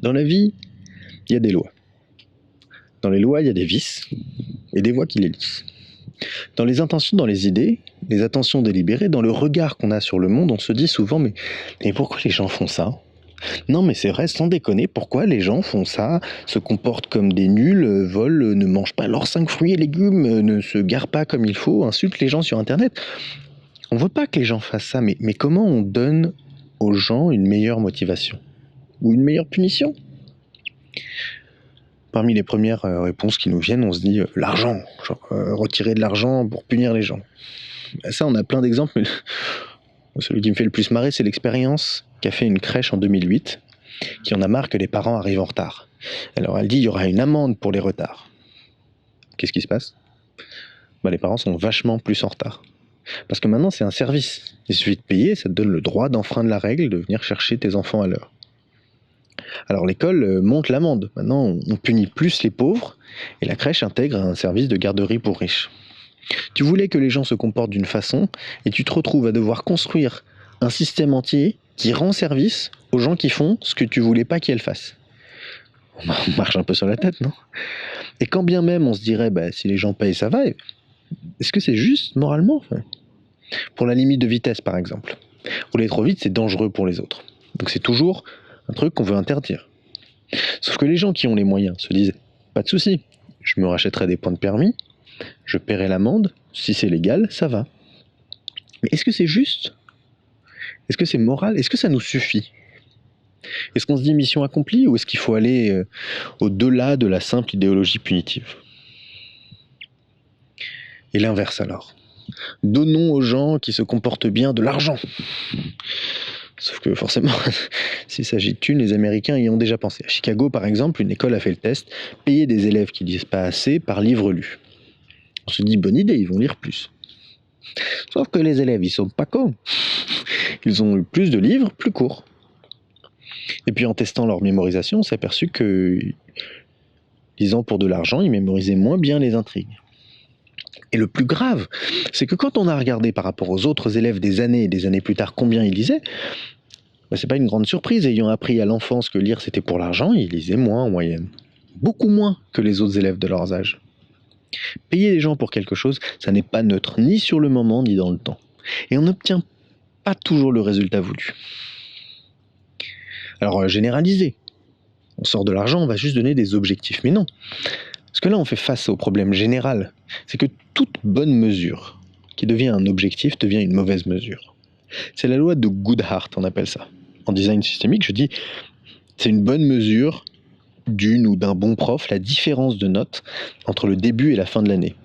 Dans la vie, il y a des lois. Dans les lois, il y a des vices et des voies qui les lissent. Dans les intentions, dans les idées, les attentions délibérées, dans le regard qu'on a sur le monde, on se dit souvent mais pourquoi les gens font ça? Non mais c'est vrai, sans déconner, pourquoi les gens font ça, se comportent comme des nuls, volent, ne mangent pas leurs 5 fruits et légumes, ne se garent pas comme il faut, insultent les gens sur internet. On veut pas que les gens fassent ça, mais comment on donne aux gens une meilleure motivation? Ou une meilleure punition? Parmi les premières réponses qui nous viennent, on se dit l'argent, genre retirer de l'argent pour punir les gens. Ça, on a plein d'exemples, mais celui qui me fait le plus marrer, c'est l'expérience qu'a fait une crèche en 2008, qui en a marre que les parents arrivent en retard. Alors elle dit il y aura une amende pour les retards. Qu'est-ce qui se passe? Les parents sont vachement plus en retard. Parce que maintenant, c'est un service. Il suffit de payer, ça te donne le droit d'enfreindre la règle de venir chercher tes enfants à l'heure. Alors l'école monte l'amende. Maintenant, on punit plus les pauvres et la crèche intègre un service de garderie pour riches. Tu voulais que les gens se comportent d'une façon et tu te retrouves à devoir construire un système entier qui rend service aux gens qui font ce que tu voulais pas qu'elles fassent. On marche un peu sur la tête, non? Et quand bien même on se dirait si les gens payent, ça va, est-ce que c'est juste moralement? Pour la limite de vitesse, par exemple. Rouler trop vite, c'est dangereux pour les autres. Donc c'est toujours un truc qu'on veut interdire. Sauf que les gens qui ont les moyens se disent pas de souci, je me rachèterai des points de permis, je paierai l'amende, si c'est légal, ça va. Mais est-ce que c'est juste? Est-ce que c'est moral? Est-ce que ça nous suffit? Est-ce qu'on se dit mission accomplie ou est-ce qu'il faut aller au-delà de la simple idéologie punitive? Et l'inverse alors. Donnons aux gens qui se comportent bien de l'argent. Sauf que forcément, s'il s'agit de thunes, les Américains y ont déjà pensé. À Chicago, par exemple, une école a fait le test, payer des élèves qui lisent pas assez par livre lu. On se dit, bonne idée, ils vont lire plus. Sauf que les élèves, ils sont pas cons. Ils ont eu plus de livres, plus courts. Et puis en testant leur mémorisation, on s'est aperçu que, lisant pour de l'argent, ils mémorisaient moins bien les intrigues. Et le plus grave, c'est que quand on a regardé par rapport aux autres élèves des années et des années plus tard combien ils lisaient, c'est pas une grande surprise. Ayant appris à l'enfance que lire c'était pour l'argent, ils lisaient moins en moyenne. Beaucoup moins que les autres élèves de leur âge. Payer les gens pour quelque chose, ça n'est pas neutre, ni sur le moment, ni dans le temps. Et on n'obtient pas toujours le résultat voulu. Alors, généraliser. On sort de l'argent, on va juste donner des objectifs. Mais non. Parce que là, on fait face au problème général. C'est que toute bonne mesure qui devient un objectif devient une mauvaise mesure. C'est la loi de Goodhart, on appelle ça. En design systémique, je dis, c'est une bonne mesure d'une ou d'un bon prof, la différence de notes entre le début et la fin de l'année.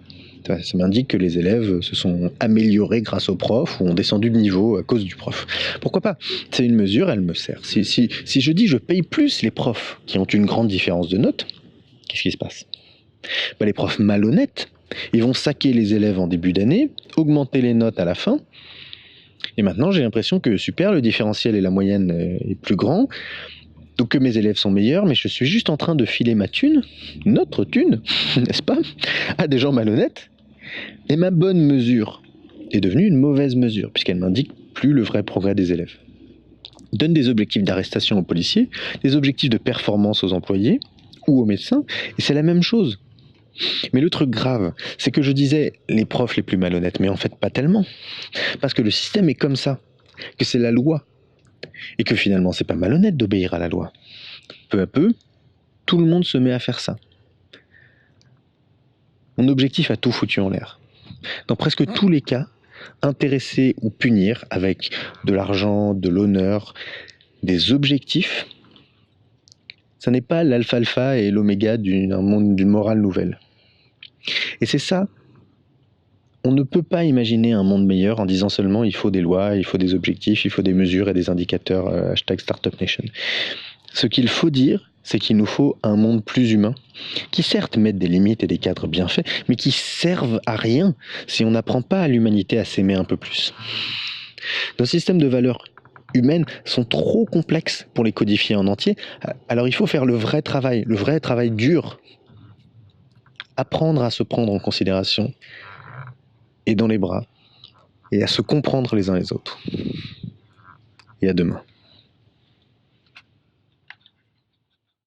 Ça m'indique que les élèves se sont améliorés grâce au prof ou ont descendu de niveau à cause du prof. Pourquoi pas? C'est une mesure, elle me sert. Si je dis je paye plus les profs qui ont une grande différence de notes, qu'est-ce qui se passe? Les profs malhonnêtes, ils vont saquer les élèves en début d'année, augmenter les notes à la fin. Et maintenant, j'ai l'impression que super, le différentiel et la moyenne est plus grand. Donc que mes élèves sont meilleurs, mais je suis juste en train de filer ma thune, notre thune, n'est-ce pas, à des gens malhonnêtes. Et ma bonne mesure est devenue une mauvaise mesure, puisqu'elle m'indique plus le vrai progrès des élèves. Donne des objectifs d'arrestation aux policiers, des objectifs de performance aux employés ou aux médecins, et c'est la même chose. Mais le truc grave, c'est que je disais les profs les plus malhonnêtes, mais en fait pas tellement. Parce que le système est comme ça, que c'est la loi. Et que finalement c'est pas malhonnête d'obéir à la loi. Peu à peu, tout le monde se met à faire ça. Mon objectif a tout foutu en l'air. Dans presque tous les cas, intéresser ou punir avec de l'argent, de l'honneur, des objectifs, ça n'est pas l'alpha et l'oméga d'une morale nouvelle. Et c'est ça, on ne peut pas imaginer un monde meilleur en disant seulement il faut des lois, il faut des objectifs, il faut des mesures et des indicateurs, #StartupNation. Ce qu'il faut dire, c'est qu'il nous faut un monde plus humain, qui certes mette des limites et des cadres bien faits, mais qui servent à rien si on n'apprend pas à l'humanité à s'aimer un peu plus. Nos systèmes de valeurs humaines sont trop complexes pour les codifier en entier, alors il faut faire le vrai travail dur. Apprendre à se prendre en considération et dans les bras, et à se comprendre les uns les autres. Et à demain.